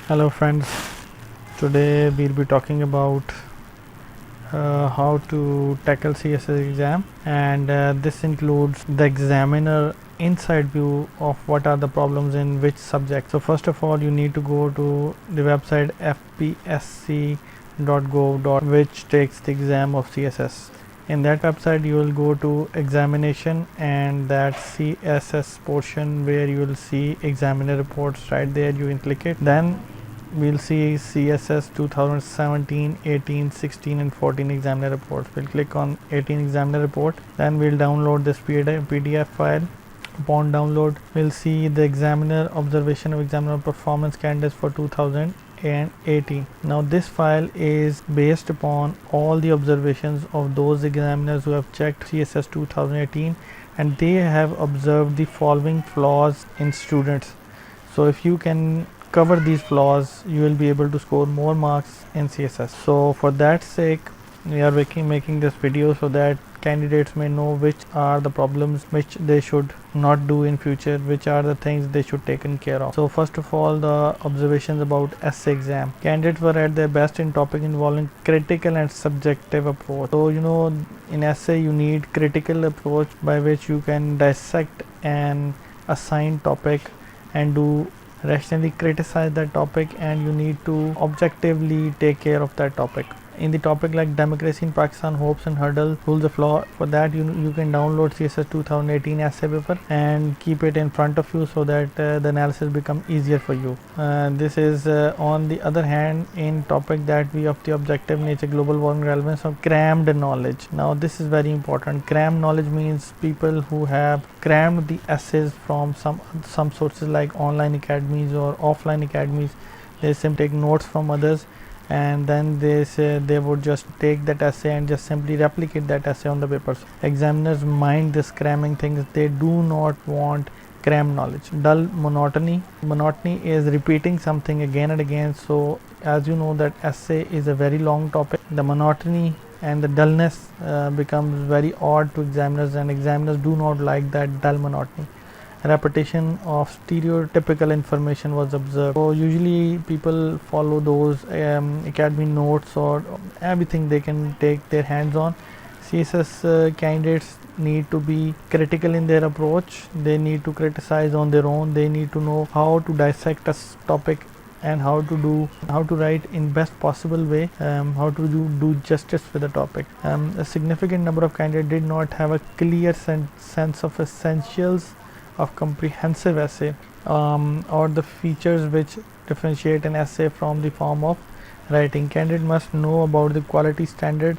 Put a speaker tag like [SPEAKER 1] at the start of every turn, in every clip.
[SPEAKER 1] Hello friends, today we'll be talking about how to tackle CSS exam, and this includes the examiner inside view of what are the problems in which subject. So first of all, you need to go to the website fpsc.gov, which takes the exam of CSS. In that website you will go to examination and that CSS portion where you will see examiner reports. Right there you can click it. Then we'll see CSS 2017, 18, 16 and 14 examiner reports. We'll click on 18 examiner report. Then we'll download this PDF file. Upon download, we'll see the examiner observation of examiner performance candidates for 2018. Now this file is based upon all the observations of those examiners who have checked CSS 2018, and they have observed the following flaws in students. So if you can cover these flaws, you will be able to score more marks in CSS. So for that sake, we are making this video so that candidates may know which are the problems which they should not do in future, which are the things they should taken care of. So first of all, the observations about essay exam. Candidates were at their best in topic involving critical and subjective approach. So in essay you need critical approach by which you can dissect an assigned topic and do rationally criticize that topic, and you need to objectively take care of that topic. In the topic like democracy in Pakistan, hopes and hurdles, rules of law, for that you can download CSS 2018 essay paper and keep it in front of you so that the analysis become easier for you. This is on the other hand in topic that we of the objective nature, global warming, relevance of crammed knowledge. Now this is very important. Crammed knowledge means people who have crammed the essays from some sources like online academies or offline academies. They simply take notes from others, and then they say they would just take that essay and just simply replicate that essay on the papers. Examiners mind this cramming things. They do not want cram knowledge. Dull monotony is repeating something again and again. So as you know that essay is a very long topic, the monotony and the dullness becomes very odd to examiners, and examiners do not like that dull monotony. Repetition of stereotypical information was observed. So usually people follow those academy notes or everything they can take their hands on. CSS candidates need to be critical in their approach. They need to criticize on their own. They need to know how to dissect a topic and how to write in best possible way, how to do justice with the topic. A significant number of candidates did not have a clear sense of essentials of comprehensive essay or the features which differentiate an essay from the form of writing. Candidate must know about the quality standard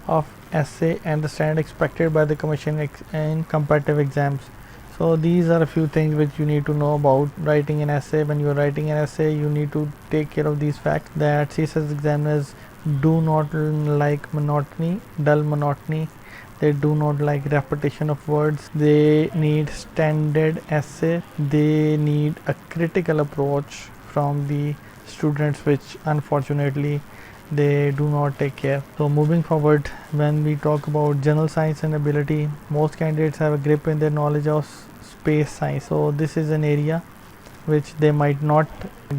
[SPEAKER 1] of essay and the standard expected by the commission in competitive exams. So these are a few things which you need to know about writing an essay. When you are writing an essay, you need to take care of these facts, that CSS examiners do not like monotony, dull monotony. They do not like repetition of words. They need standard essay. They need a critical approach from the students, which unfortunately they do not take care. So moving forward, when we talk about general science and ability, most candidates have a grip in their knowledge of space science. So this is an area which they might not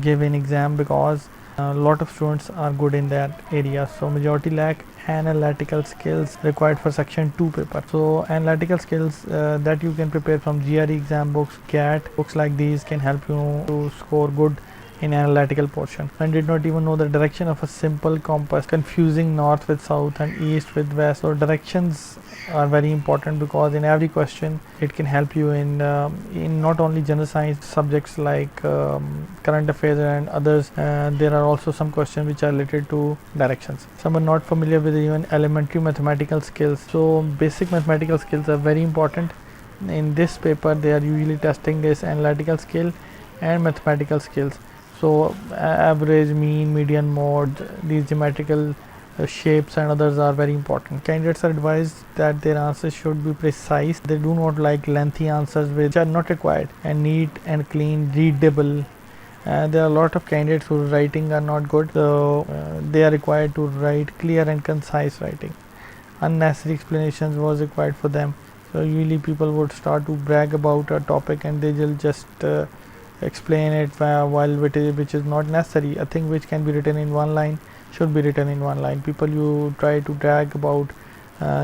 [SPEAKER 1] give in exam because a lot of students are good in that area. So majority lack analytical skills required for section 2 paper. So analytical skills that you can prepare from GRE exam books, CAT books like these can help you to score good in analytical portion. And did not even know the direction of a simple compass, confusing north with south and east with west. So directions are very important because in every question it can help you in not only general science subjects like current affairs and others. There are also some questions which are related to directions. Some are not familiar with even elementary mathematical skills. So basic mathematical skills are very important. In this paper they are usually testing this analytical skill and mathematical skills. So average, mean, median, mode, these geometrical shapes and others are very important. Candidates are advised that their answers should be precise. They do not like lengthy answers which are not required, and neat and clean, readable. There are a lot of candidates whose writing are not good, so they are required to write clear and concise writing. Unnecessary explanations was required for them. So usually people would start to brag about a topic and they will just explain it which is not necessary. A thing which can be written in one line should be written in one line. People you try to drag about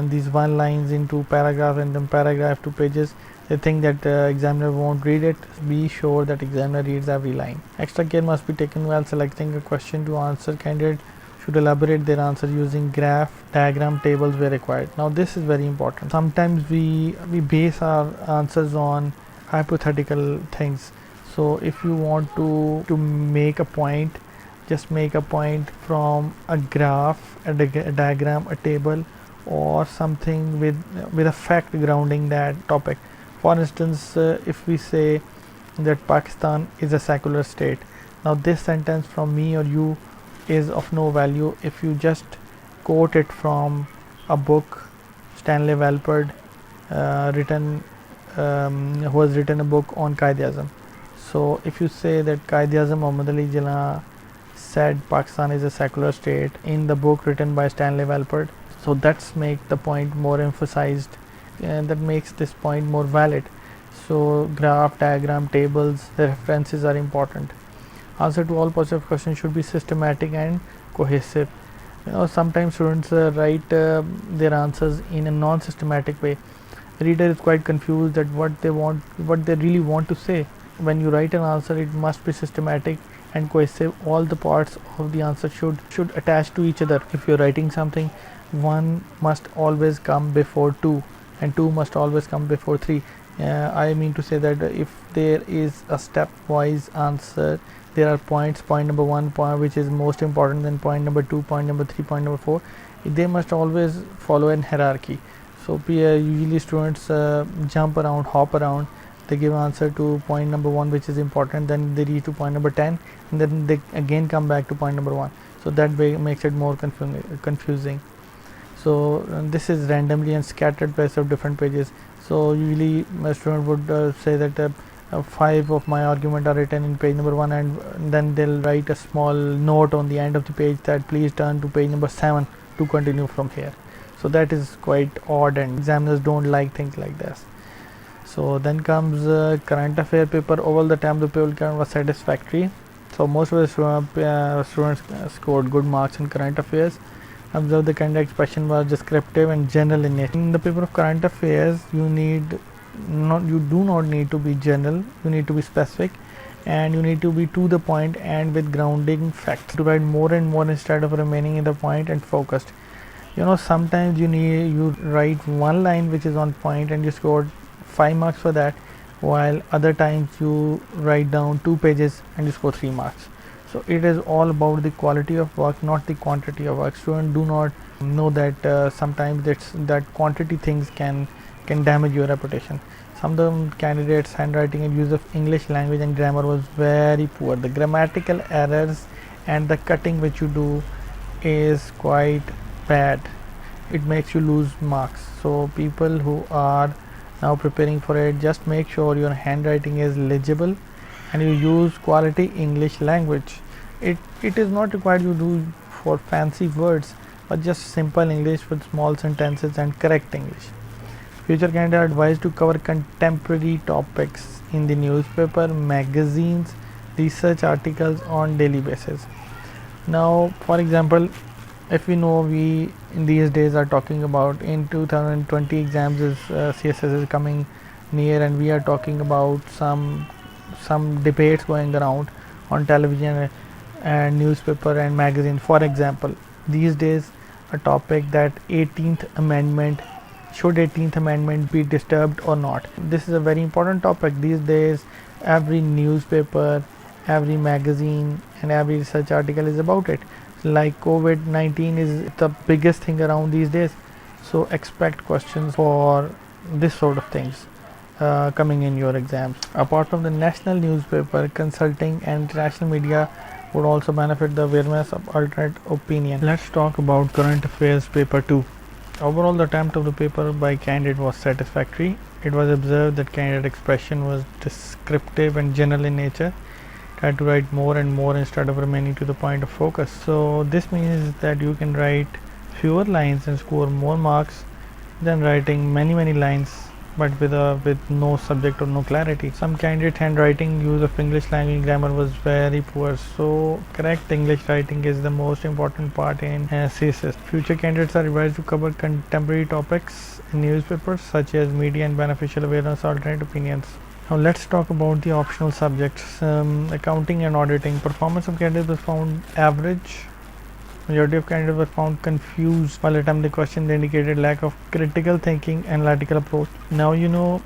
[SPEAKER 1] these one lines into paragraph and then paragraph to pages, they think that examiner won't read it. Be sure that examiner reads every line. Extra care must be taken while selecting a question to answer. Candidate should elaborate their answer using graph, diagram, tables where required. Now this is very important. Sometimes we base our answers on hypothetical things. So if you want to make a point, just make a point from a graph, a diagram, a table, or something with a fact grounding that topic. For instance, if we say that Pakistan is a secular state, now this sentence from me or you is of no value if you just quote it from a book, Stanley Walpert who has written a book on Qaid-e-Azam. So if you say that Qaid-e-Azam Muhammad Ali Jinnah said Pakistan is a secular state in the book written by Stanley Walpert, so that's make the point more emphasized, and that makes this point more valid. So graph, diagram, tables, the references are important. Answer to all possible questions should be systematic and cohesive. Sometimes students write their answers in a non-systematic way. The reader is quite confused at what they really want to say. When you write an answer, it must be systematic and cohesive. All the parts of the answer should attach to each other. If you're writing something, one must always come before two, and two must always come before three. I mean to say that if there is a stepwise answer, there are points, point number 1 point which is most important, then point number 2, point number 3, point number 4, they must always follow an hierarchy. So usually students jump around, hop around, they give answer to point number 1 which is important, then they reach to point number 10, and then they again come back to point number 1. So that way makes it more confusing. So this is randomly and scattered place of different pages. So usually a student would say that 5 of my argument are written in page number 1, and then they'll write a small note on the end of the page that please turn to page number 7 to continue from here. So that is quite odd, and examiners don't like things like this. So then comes current affair paper. Overall the time the paper was satisfactory. So most of the students scored good marks in current affairs. Observe the candidate expression was descriptive and general in nature. In the paper of current affairs, you do not need to be general, you need to be specific, and you need to be to the point and with grounding facts. To write more and more instead of remaining in the point and focused. Sometimes you write one line which is on point and you scored 5 marks for that, while other times you write down 2 pages and you score 3 marks. So it is all about the quality of work, not the quantity of work. Students do not know that sometimes that quantity things can damage your reputation. Some of the candidates' handwriting and use of English language and grammar was very poor. The grammatical errors and the cutting which you do is quite bad. It makes you lose marks. So people who are now preparing for it, just make sure your handwriting is legible and you use quality English language. It is not required you do for fancy words, but just simple English with small sentences and correct English. Future candidates are advised to cover contemporary topics in the newspaper, magazines, research articles on daily basis. Now, for example, if we know we in these days are talking about in 2020 exams is CSS is coming near, and we are talking about some debates going around on television and newspaper and magazine. For example, these days a topic that 18th amendment, should 18th amendment be disturbed or not. This is a very important topic these days. Every newspaper, every magazine and every research article is about it. Like COVID-19 is the biggest thing around these days, so expect questions for this sort of things coming in your exams. Apart from the national newspaper, consulting and international media would also benefit the awareness of alternate opinion. Let's talk about current affairs paper 2. Overall, the attempt of the paper by candidate was satisfactory. It was observed that candidate expression was descriptive and general in nature. Try to write more and more instead of remaining to the point of focus. So this means that you can write fewer lines and score more marks than writing many lines but with no subject or no clarity. Some candidate handwriting, use of English language, grammar was very poor. So correct English writing is the most important part in CSS. Future candidates are advised to cover contemporary topics in newspapers such as media and beneficial awareness, alternate opinions. Now let's talk about the optional subjects. Accounting and auditing. Performance of candidates was found average. Majority of candidates were found confused while attempting the question. They indicated lack of critical thinking, analytical approach. Now you know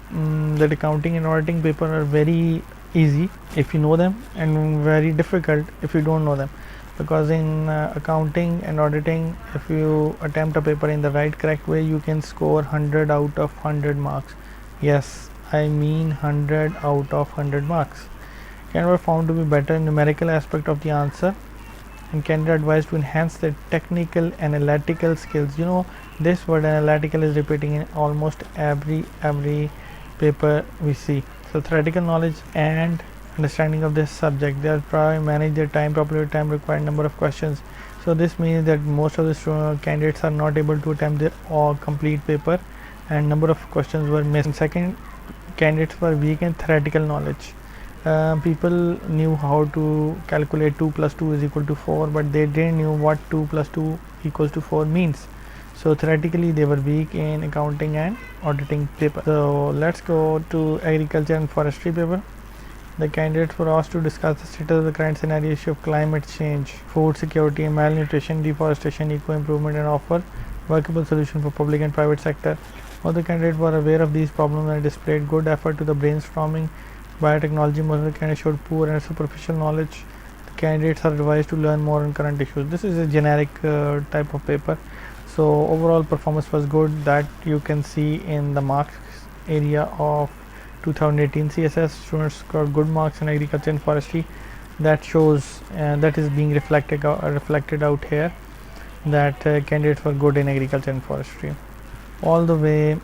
[SPEAKER 1] that accounting and auditing paper are very easy if you know them, and very difficult if you don't know them. Because in accounting and auditing, if you attempt a paper in the right correct way, you can score 100 out of 100 marks. Yes, I mean 100 out of 100 marks. Candidates were found to be better in numerical aspect of the answer, and candidate advised to enhance their technical analytical skills. You know, this word analytical is repeating in almost every paper we see. So theoretical knowledge and understanding of this subject. They are trying to manage their time properly, time required, number of questions. So this means that most of the candidates are not able to attempt their all complete paper, and number of questions were missed. Second, candidates were weak in theoretical knowledge. People knew how to calculate 2 plus 2 is equal to 4, but they didn't know what 2 plus 2 equals to 4 means. So theoretically they were weak in accounting and auditing paper. So let's go to agriculture and forestry paper. The candidates were asked to discuss the status of the current scenario issue of climate change, food security, malnutrition, deforestation, eco improvement, and offer workable solution for public and private sector. All the candidates were aware of these problems and displayed good effort to the brainstorming. Biotechnology, most of the candidates showed poor and superficial knowledge. The candidates are advised to learn more on current issues. This is a generic type of paper. So overall performance was good. That you can see in the marks area of 2018 CSS. Students got good marks in agriculture and forestry. That shows that is being reflected out here, that candidates were good in agriculture and forestry. All the way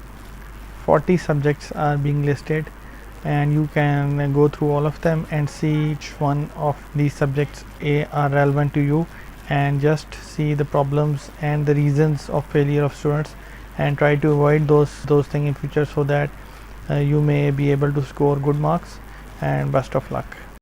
[SPEAKER 1] 40 subjects are being listed, and you can go through all of them and see which one of these subjects are relevant to you, and just see the problems and the reasons of failure of students, and try to avoid those things in future, so that you may be able to score good marks. And best of luck.